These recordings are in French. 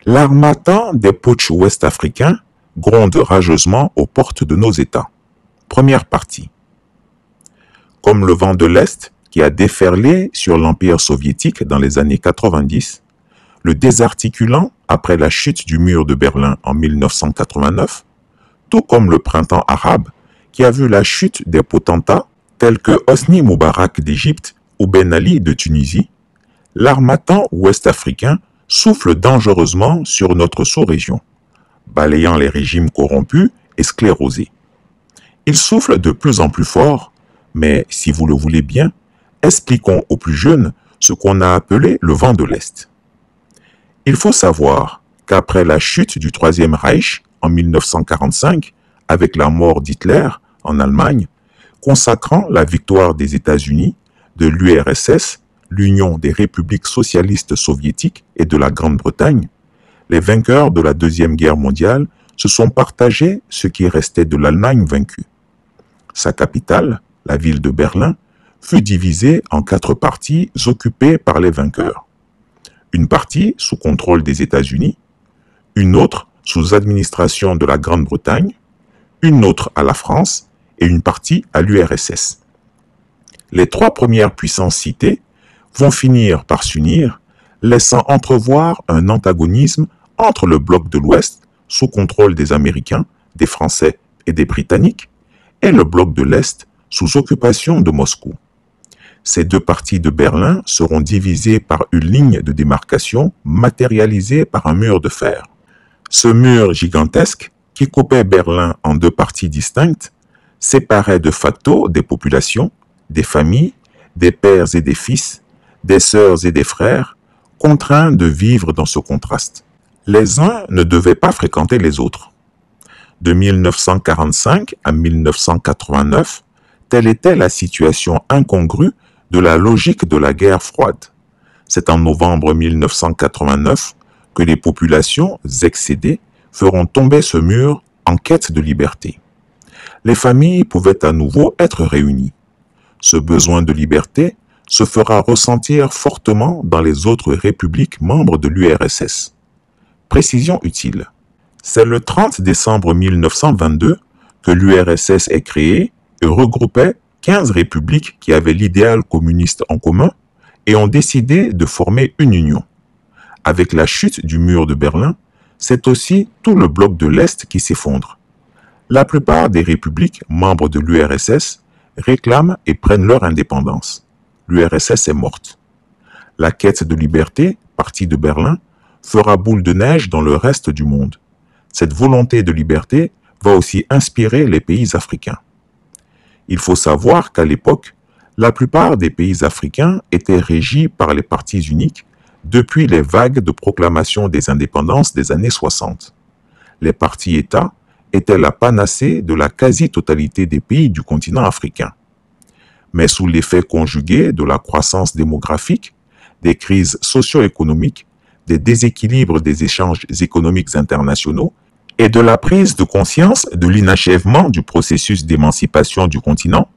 L'armatan des putschs ouest-africains gronde rageusement aux portes de nos États. Première partie. Comme le vent de l'Est qui a déferlé sur l'Empire soviétique dans les années 90, le désarticulant après la chute du mur de Berlin en 1989, tout comme le printemps arabe qui a vu la chute des potentats tels que Hosni Moubarak d'Égypte ou Ben Ali de Tunisie, l'armatan ouest-africain souffle dangereusement sur notre sous-région, balayant les régimes corrompus et sclérosés. Il souffle de plus en plus fort, mais si vous le voulez bien, expliquons aux plus jeunes ce qu'on a appelé le vent de l'Est. Il faut savoir qu'après la chute du Troisième Reich en 1945, avec la mort d'Hitler en Allemagne, consacrant la victoire des États-Unis, de l'URSS, l'Union des républiques socialistes soviétiques et de la Grande-Bretagne, les vainqueurs de la Deuxième Guerre mondiale se sont partagés ce qui restait de l'Allemagne vaincue. Sa capitale, la ville de Berlin, fut divisée en 4 parties occupées par les vainqueurs. Une partie sous contrôle des États-Unis, une autre sous administration de la Grande-Bretagne, une autre à la France et une partie à l'URSS. Les 3 premières puissances citées vont finir par s'unir, laissant entrevoir un antagonisme entre le bloc de l'Ouest, sous contrôle des Américains, des Français et des Britanniques, et le bloc de l'Est, sous occupation de Moscou. Ces 2 parties de Berlin seront divisées par une ligne de démarcation matérialisée par un mur de fer. Ce mur gigantesque, qui coupait Berlin en 2 parties distinctes, séparait de facto des populations, des familles, des pères et des fils, des sœurs et des frères, contraints de vivre dans ce contraste. Les uns ne devaient pas fréquenter les autres. De 1945 à 1989, telle était la situation incongrue de la logique de la guerre froide. C'est en novembre 1989 que les populations excédées feront tomber ce mur en quête de liberté. Les familles pouvaient à nouveau être réunies. Ce besoin de liberté se fera ressentir fortement dans les autres républiques membres de l'URSS. Précision utile. C'est le 30 décembre 1922 que l'URSS est créée et regroupait 15 républiques qui avaient l'idéal communiste en commun et ont décidé de former une union. Avec la chute du mur de Berlin, c'est aussi tout le bloc de l'Est qui s'effondre. La plupart des républiques membres de l'URSS réclament et prennent leur indépendance. L'URSS est morte. La quête de liberté, partie de Berlin, fera boule de neige dans le reste du monde. Cette volonté de liberté va aussi inspirer les pays africains. Il faut savoir qu'à l'époque, la plupart des pays africains étaient régis par les partis uniques depuis les vagues de proclamation des indépendances des années 60. Les partis-États étaient la panacée de la quasi-totalité des pays du continent africain. Mais sous l'effet conjugué de la croissance démographique, des crises socio-économiques, des déséquilibres des échanges économiques internationaux et de la prise de conscience de l'inachèvement du processus d'émancipation du continent,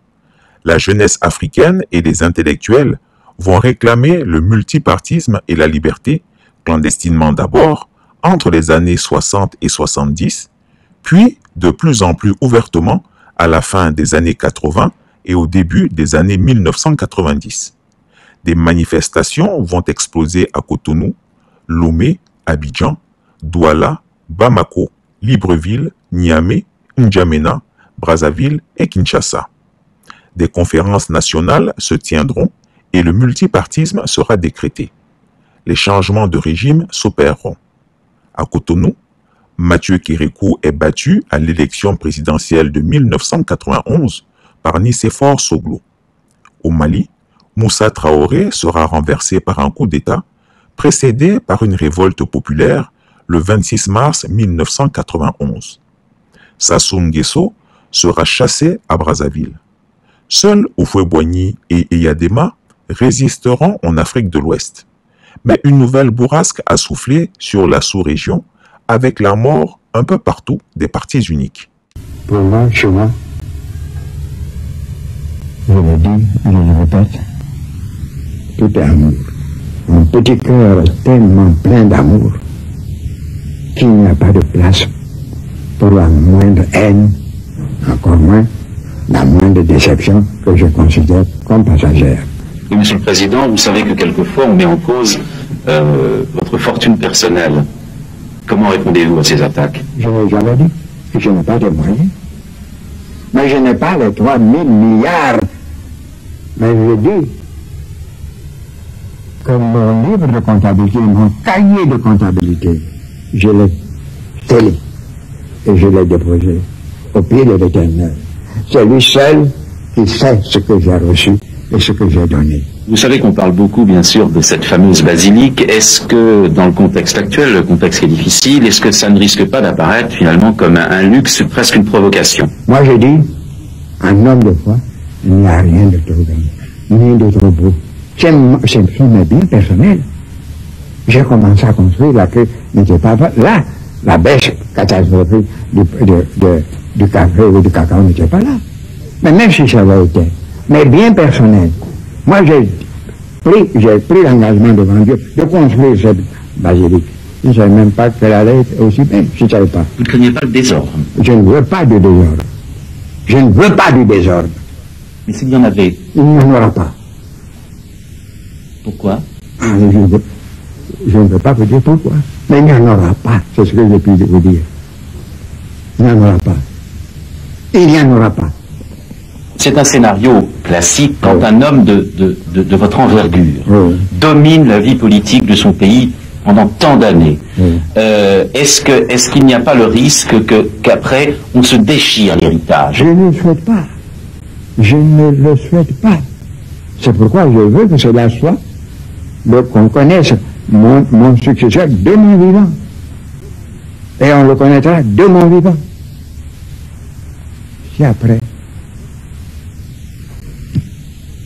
la jeunesse africaine et les intellectuels vont réclamer le multipartisme et la liberté, clandestinement d'abord, entre les années 60 et 70, puis de plus en plus ouvertement à la fin des années 80 et au début des années 1990. Des manifestations vont exploser à Cotonou, Lomé, Abidjan, Douala, Bamako, Libreville, Niamey, N'Djamena, Brazzaville et Kinshasa. Des conférences nationales se tiendront et le multipartisme sera décrété. Les changements de régime s'opéreront. À Cotonou, Mathieu Kérékou est battu à l'élection présidentielle de 1991 par Nicéphore Soglo. Au Mali, Moussa Traoré sera renversé par un coup d'État, précédé par une révolte populaire le 26 mars 1991. Sassou Nguesso sera chassé à Brazzaville. Seuls Houphouët-Boigny et Eyadema résisteront en Afrique de l'Ouest. Mais une nouvelle bourrasque a soufflé sur la sous-région avec la mort un peu partout des partis uniques. Pour moi, chez moi, je le dis, je le répète, tout est amour. Mon petit cœur est tellement plein d'amour qu'il n'y a pas de place pour la moindre haine, encore moins la moindre déception que je considère comme passagère. Oui, Monsieur le Président, vous savez que quelquefois on met en cause votre fortune personnelle. Comment répondez-vous à ces attaques? Je l'ai jamais dit que je n'ai pas de moyens. Mais je n'ai pas les 3 000 milliards. Mais je dis que mon livre de comptabilité, mon cahier de comptabilité, je l'ai scellé et je l'ai déposé au pied de l'Éternel. C'est lui seul qui sait ce que j'ai reçu et ce que j'ai donné. Vous savez qu'on parle beaucoup, bien sûr, de cette fameuse basilique. Est-ce que, dans le contexte actuel, le contexte qui est difficile, est-ce que ça ne risque pas d'apparaître finalement comme un luxe, presque une provocation? Moi, je dis, un homme de foi, il n'y a rien de trop grand, ni de trop beau. C'est mes biens personnels. J'ai commencé à construire, la queue n'était pas là. La baisse catastrophique du café ou du cacao n'était pas là. Mais même si ça avait été, mes biens personnels, moi j'ai pris l'engagement devant Dieu de construire cette basilique. Je ne savais même pas qu'elle allait être aussi belle, je ne savais pas. Vous ne craignez pas le désordre? Je ne veux pas de désordre. Je ne veux pas du désordre. Mais s'il y en avait? Il n'y en aura pas. Pourquoi? Je ne veux pas vous dire pourquoi. Mais il n'y en aura pas, c'est ce que j'ai pu vous dire. Il n'y en aura pas. Il n'y en aura pas. C'est un scénario classique quand un homme de votre envergure domine la vie politique de son pays pendant tant d'années. Est-ce qu'il n'y a pas le risque qu'après on se déchire l'héritage? Je ne le souhaite pas. Je ne le souhaite pas. C'est pourquoi je veux que cela soit, qu'on connaisse mon successeur de mon vivant. Et on le connaîtra de mon vivant. Si après,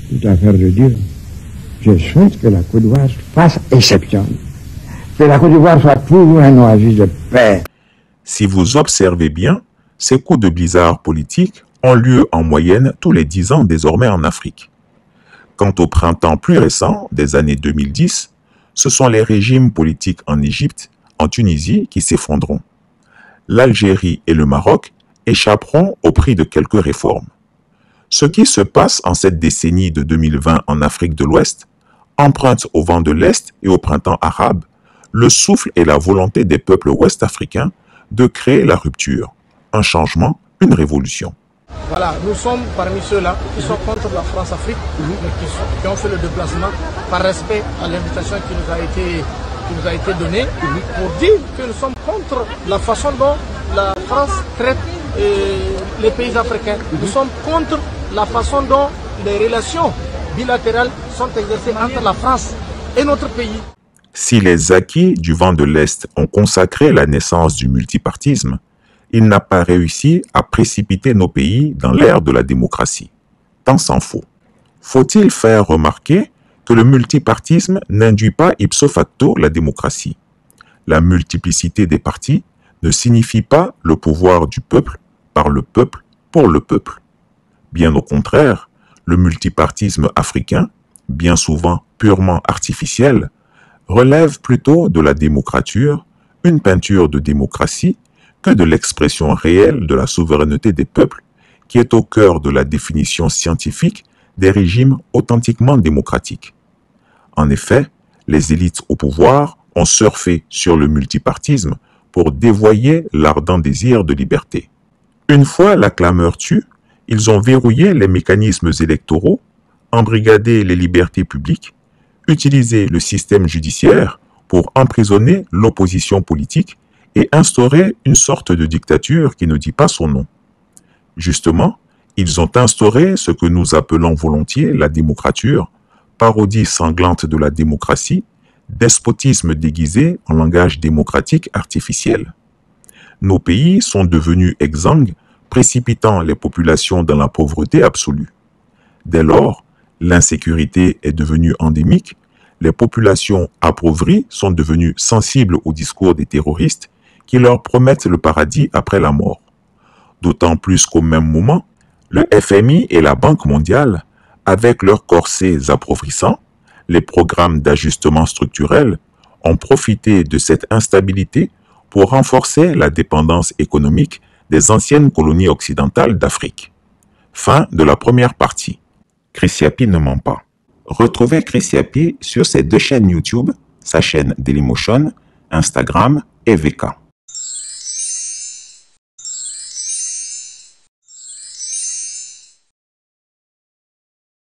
toute affaire de Dieu, je souhaite que la Côte d'Ivoire fasse exception. Que la Côte d'Ivoire soit toujours un oasis de paix. Si vous observez bien, ces coups de blizzard politiques ont lieu en moyenne tous les 10 ans désormais en Afrique. Quant au printemps plus récent des années 2010, ce sont les régimes politiques en Égypte, en Tunisie qui s'effondreront. L'Algérie et le Maroc échapperont au prix de quelques réformes. Ce qui se passe en cette décennie de 2020 en Afrique de l'Ouest emprunte au vent de l'Est et au printemps arabe le souffle et la volonté des peuples ouest-africains de créer la rupture, un changement, une révolution. Voilà, nous sommes parmi ceux-là qui sont contre la France-Afrique, mais qui ont fait le déplacement par respect à l'invitation qui nous a été donnée, pour dire que nous sommes contre la façon dont la France traite les pays africains. Nous sommes contre la façon dont les relations bilatérales sont exercées entre la France et notre pays. Si les acquis du vent de l'Est ont consacré la naissance du multipartisme, il n'a pas réussi à précipiter nos pays dans l'ère de la démocratie. Tant s'en faut. Faut-il faire remarquer que le multipartisme n'induit pas ipso facto la démocratie? La multiplicité des partis ne signifie pas le pouvoir du peuple par le peuple pour le peuple. Bien au contraire, le multipartisme africain, bien souvent purement artificiel, relève plutôt de la démocrature, une peinture de démocratie, que de l'expression réelle de la souveraineté des peuples, qui est au cœur de la définition scientifique des régimes authentiquement démocratiques. En effet, les élites au pouvoir ont surfé sur le multipartisme pour dévoyer l'ardent désir de liberté. Une fois la clameur tue, ils ont verrouillé les mécanismes électoraux, embrigadé les libertés publiques, utilisé le système judiciaire pour emprisonner l'opposition politique et instaurer une sorte de dictature qui ne dit pas son nom. Justement, ils ont instauré ce que nous appelons volontiers la démocrature, parodie sanglante de la démocratie, despotisme déguisé en langage démocratique artificiel. Nos pays sont devenus exsangues, précipitant les populations dans la pauvreté absolue. Dès lors, l'insécurité est devenue endémique, les populations appauvries sont devenues sensibles au discours des terroristes qui leur promettent le paradis après la mort. D'autant plus qu'au même moment, le FMI et la Banque mondiale, avec leurs corsets appauvrissants, les programmes d'ajustement structurel, ont profité de cette instabilité pour renforcer la dépendance économique des anciennes colonies occidentales d'Afrique. Fin de la première partie. Chris Yapi ne ment pas. Retrouvez Chris Yapi sur ses deux chaînes YouTube, sa chaîne Dailymotion, Instagram et VK.